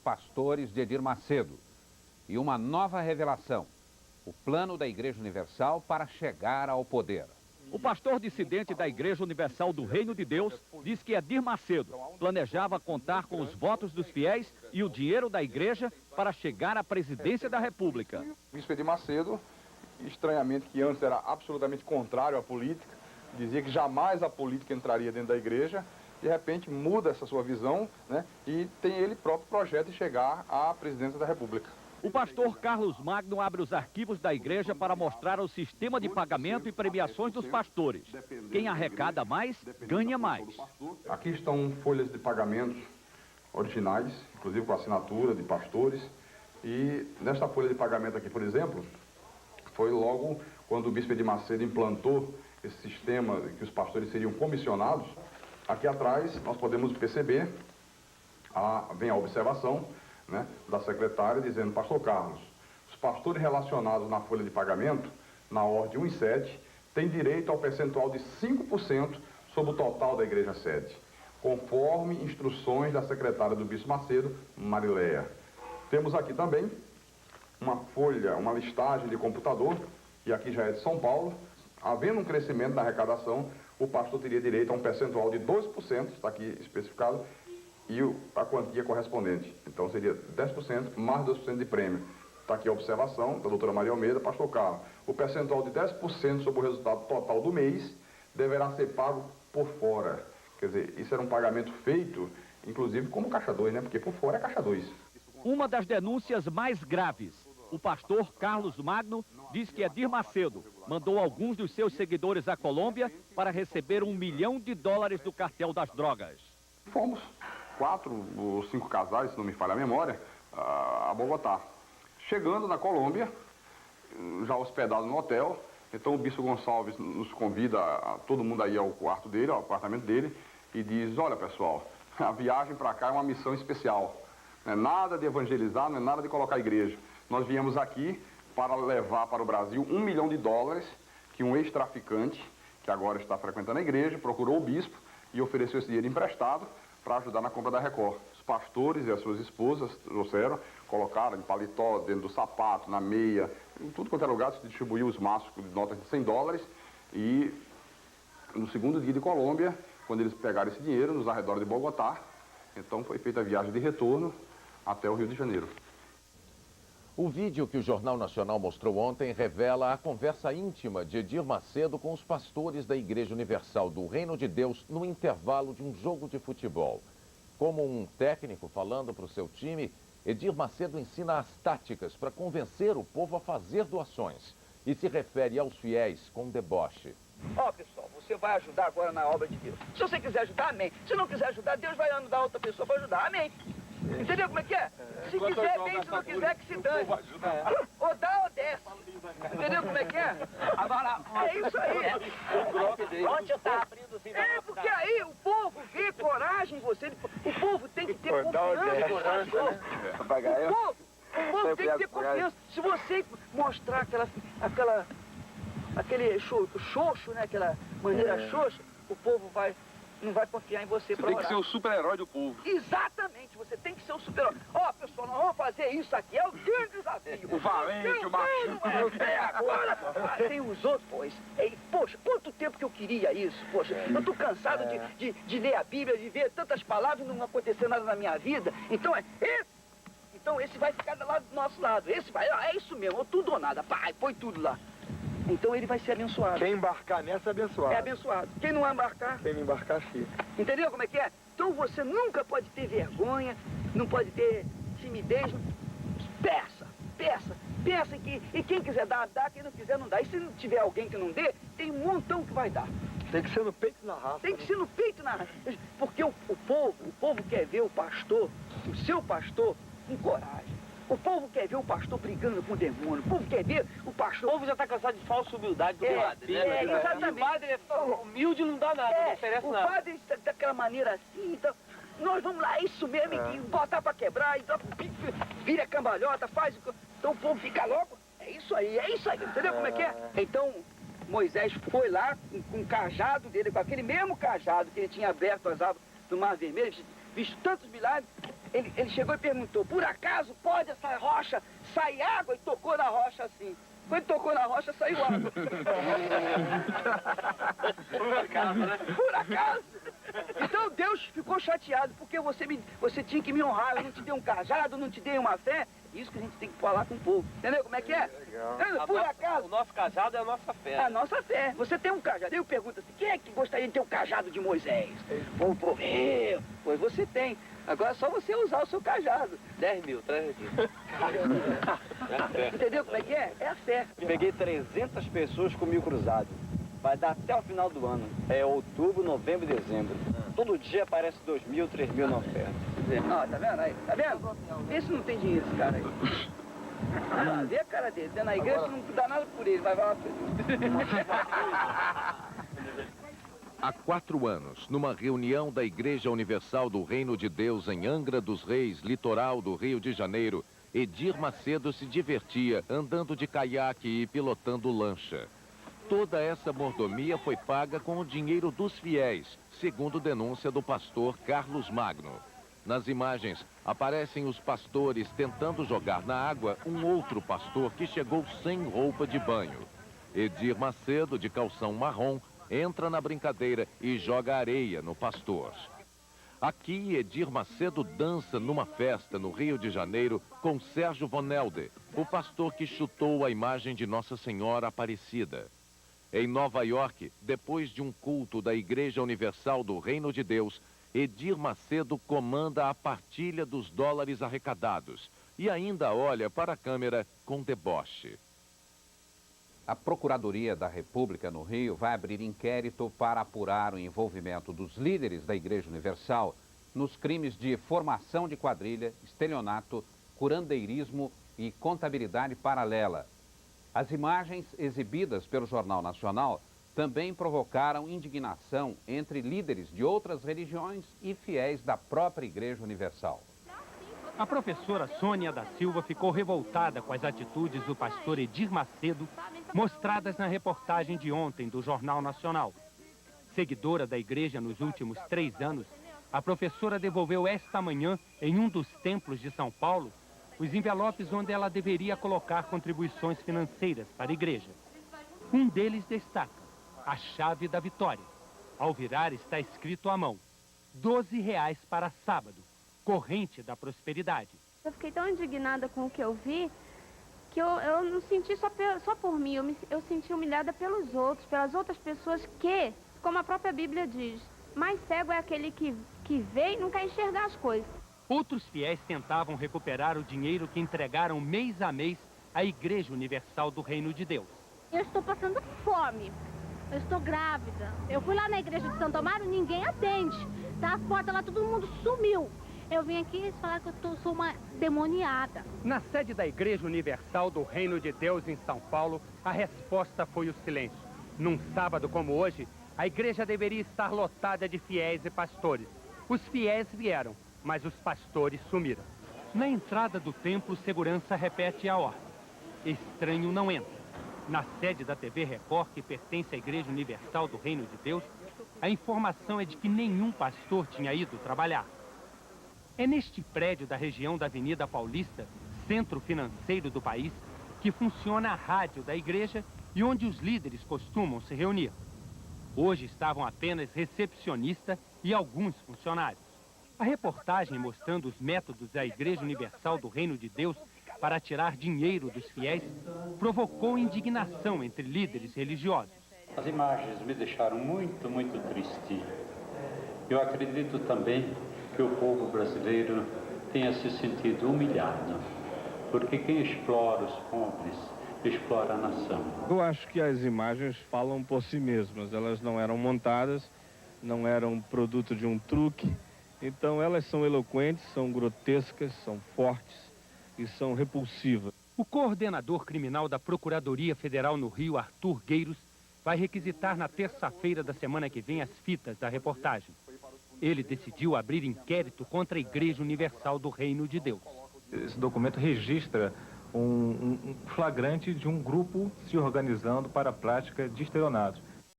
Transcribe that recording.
pastores de Edir Macedo. E uma nova revelação: o plano da Igreja Universal para chegar ao poder. O pastor dissidente da Igreja Universal do Reino de Deus diz que Edir Macedo planejava contar com os votos dos fiéis e o dinheiro da igreja para chegar à presidência da República. O bispo Edir Macedo, estranhamente, que antes era absolutamente contrário à política, dizia que jamais a política entraria dentro da igreja, de repente muda essa sua visão, né, e tem ele próprio projeto de chegar à presidência da República. O pastor Carlos Magno abre os arquivos da igreja para mostrar o sistema de pagamento e premiações dos pastores. Quem arrecada mais, ganha mais. Aqui estão folhas de pagamentos originais, inclusive com assinatura de pastores. E nesta folha de pagamento aqui, por exemplo, foi logo quando o bispo Edir Macedo implantou esse sistema que os pastores seriam comissionados. Aqui atrás nós podemos perceber, vem a observação, né, da secretária dizendo: pastor Carlos, os pastores relacionados na folha de pagamento, na ordem 1 e 7, têm direito ao percentual de 5% sobre o total da igreja sede, conforme instruções da secretária do bispo Macedo, Marileia. Temos aqui também uma folha, uma listagem de computador, e aqui já é de São Paulo. Havendo um crescimento da arrecadação, o pastor teria direito a um percentual de 2%, está aqui especificado, e a quantia correspondente. Então seria 10% mais 2% de prêmio. Está aqui a observação da doutora Maria Almeida, pastor Carlos. O percentual de 10% sobre o resultado total do mês deverá ser pago por fora. Quer dizer, isso era um pagamento feito, inclusive, como caixa 2, né? Porque por fora é caixa 2. Uma das denúncias mais graves. O pastor Carlos Magno diz que Edir Macedo mandou alguns dos seus seguidores à Colômbia para receber $1 milhão do cartel das drogas. Fomos 4 ou 5 casais, se não me falha a memória, a Bogotá. Chegando na Colômbia, já hospedado no hotel, então o bispo Gonçalves nos convida, todo mundo aí ao quarto dele, ao apartamento dele, e diz: olha pessoal, a viagem para cá é uma missão especial. Não é nada de evangelizar, não é nada de colocar a igreja. Nós viemos aqui para levar para o Brasil $1 milhão que um ex-traficante, que agora está frequentando a igreja, procurou o bispo e ofereceu esse dinheiro emprestado para ajudar na compra da Record. Os pastores e as suas esposas trouxeram, colocaram em paletó, dentro do sapato, na meia, em tudo quanto é lugar, se distribuiu os maços de notas de $100. E no segundo dia de Colômbia, quando eles pegaram esse dinheiro, nos arredores de Bogotá, então foi feita a viagem de retorno até o Rio de Janeiro. O vídeo que o Jornal Nacional mostrou ontem revela a conversa íntima de Edir Macedo com os pastores da Igreja Universal do Reino de Deus no intervalo de um jogo de futebol. Como um técnico falando para o seu time, Edir Macedo ensina as táticas para convencer o povo a fazer doações e se refere aos fiéis com deboche. Ó, pessoal, você vai ajudar agora na obra de Deus. Se você quiser ajudar, amém. Se não quiser ajudar, Deus vai ajudar outra pessoa para ajudar, amém. Entendeu como é que é? Se quiser, bem, se não quiser, que se dane. Ou dá ou desce. Entendeu como é que é? Agora, é isso aí. Onde está abrindo os É, porque aí o povo vê coragem em você. O povo tem que ter confiança. O povo tem que ter confiança. Se você mostrar aquele xoxo, né? Aquela maneira xoxa, o povo não vai confiar em você para orar. Tem que ser o super-herói do povo. Exatamente, você tem que ser o super-herói. Ó, pessoal, nós vamos fazer isso aqui, é o grande desafio. O valente, o macho. Agora, tem os outros, poxa, quanto tempo que eu queria isso, poxa. Eu tô cansado de ler a Bíblia, de ver tantas palavras e não acontecer nada na minha vida. Então, esse vai ficar lá do nosso lado. Esse vai, é isso mesmo, tudo ou nada. Pai, põe tudo lá. Então ele vai ser abençoado. Quem embarcar nessa é abençoado. É abençoado. Quem não embarcar... Quem não embarcar, fica. Entendeu como é que é? Então você nunca pode ter vergonha, não pode ter timidez. Peça e quem quiser dar, dá, quem não quiser não dá. E se não tiver alguém que não dê, tem um montão que vai dar. Tem que ser no peito e na raça. Tem que ser no peito e na raça. Porque o povo quer ver o pastor, o seu pastor, com coragem. O povo quer ver o pastor brigando com o demônio. O povo quer ver o pastor... O povo já está cansado de falsa humildade do padre, né? Exatamente. E o padre é humilde, não dá nada, não oferece nada. O padre daquela maneira assim, então... Nós vamos lá, é isso mesmo, e botar pra quebrar, então vira cambalhota, faz... Então o povo fica louco. É isso aí, entendeu como é que é? Então, Moisés foi lá com o cajado dele, com aquele mesmo cajado que ele tinha aberto as águas do Mar Vermelho, visto tantos milagres, Ele chegou e perguntou, por acaso pode essa rocha sair água? E tocou na rocha assim. Quando tocou na rocha, saiu água. Por acaso, né? Por acaso. Então Deus ficou chateado, porque você tinha que me honrar. Eu não te dei um cajado, não te dei uma fé. Isso que a gente tem que falar com o povo. Entendeu como é que é? Legal. Por acaso. O nosso cajado é a nossa fé. A nossa fé. Você tem um cajado. Eu pergunto assim, quem é que gostaria de ter o cajado de Moisés? O povo, eu. Pois você tem. Agora é só você usar o seu cajado. 10 mil, 3 mil. Entendeu como é que é? É a fé. Peguei 300 pessoas com 1000 cruzados. Vai dar até o final do ano. É outubro, novembro e dezembro. Todo dia aparece 2.000, 3.000 na oferta. Ó, tá vendo aí? Tá vendo? Esse não tem dinheiro, esse cara aí. Ah, vê a cara dele. Tá na igreja, você não dá nada por ele. Vai lá pra ele. Há 4 anos, numa reunião da Igreja Universal do Reino de Deus em Angra dos Reis, litoral do Rio de Janeiro, Edir Macedo se divertia andando de caiaque e pilotando lancha. Toda essa mordomia foi paga com o dinheiro dos fiéis, segundo denúncia do pastor Carlos Magno. Nas imagens, aparecem os pastores tentando jogar na água um outro pastor que chegou sem roupa de banho. Edir Macedo, de calção marrom, entra na brincadeira e joga areia no pastor. Aqui, Edir Macedo dança numa festa no Rio de Janeiro com Sérgio Vonelde, o pastor que chutou a imagem de Nossa Senhora Aparecida. Em Nova York, depois de um culto da Igreja Universal do Reino de Deus, Edir Macedo comanda a partilha dos dólares arrecadados e ainda olha para a câmera com deboche. A Procuradoria da República no Rio vai abrir inquérito para apurar o envolvimento dos líderes da Igreja Universal nos crimes de formação de quadrilha, estelionato, curandeirismo e contabilidade paralela. As imagens exibidas pelo Jornal Nacional também provocaram indignação entre líderes de outras religiões e fiéis da própria Igreja Universal. A professora Sônia da Silva ficou revoltada com as atitudes do pastor Edir Macedo, mostradas na reportagem de ontem do Jornal Nacional. Seguidora da igreja nos últimos 3 anos, a professora devolveu esta manhã, em um dos templos de São Paulo, os envelopes onde ela deveria colocar contribuições financeiras para a igreja. Um deles destaca a chave da vitória. Ao virar está escrito à mão, R$12 para sábado, corrente da prosperidade. Eu fiquei tão indignada com o que eu vi, que eu não senti só por mim, eu senti humilhada pelos outros, pelas outras pessoas que, como a própria Bíblia diz, mais cego é aquele que vê e não quer enxergar as coisas. Outros fiéis tentavam recuperar o dinheiro que entregaram mês a mês à Igreja Universal do Reino de Deus. Eu estou passando fome, eu estou grávida. Eu fui lá na igreja de Santo Amaro, ninguém atende. Tá, as portas lá, todo mundo sumiu. Eu vim aqui falar que eu sou uma demoniada. Na sede da Igreja Universal do Reino de Deus em São Paulo, a resposta foi o silêncio. Num sábado como hoje, a igreja deveria estar lotada de fiéis e pastores. Os fiéis vieram, mas os pastores sumiram. Na entrada do templo, segurança repete a ordem. Estranho não entra. Na sede da TV Record, que pertence à Igreja Universal do Reino de Deus, a informação é de que nenhum pastor tinha ido trabalhar. É neste prédio da região da Avenida Paulista, centro financeiro do país, que funciona a rádio da igreja e onde os líderes costumam se reunir. Hoje estavam apenas recepcionista e alguns funcionários. A reportagem mostrando os métodos da Igreja Universal do Reino de Deus para tirar dinheiro dos fiéis provocou indignação entre líderes religiosos. As imagens me deixaram muito, muito triste. Eu acredito também que o povo brasileiro tenha se sentido humilhado, porque quem explora os pobres, explora a nação. Eu acho que as imagens falam por si mesmas, elas não eram montadas, não eram produto de um truque, então elas são eloquentes, são grotescas, são fortes e são repulsivas. O coordenador criminal da Procuradoria Federal no Rio, Arthur Gueiros, vai requisitar na terça-feira da semana que vem as fitas da reportagem. Ele decidiu abrir inquérito contra a Igreja Universal do Reino de Deus. Esse documento registra um flagrante de um grupo se organizando para a prática de estelionato.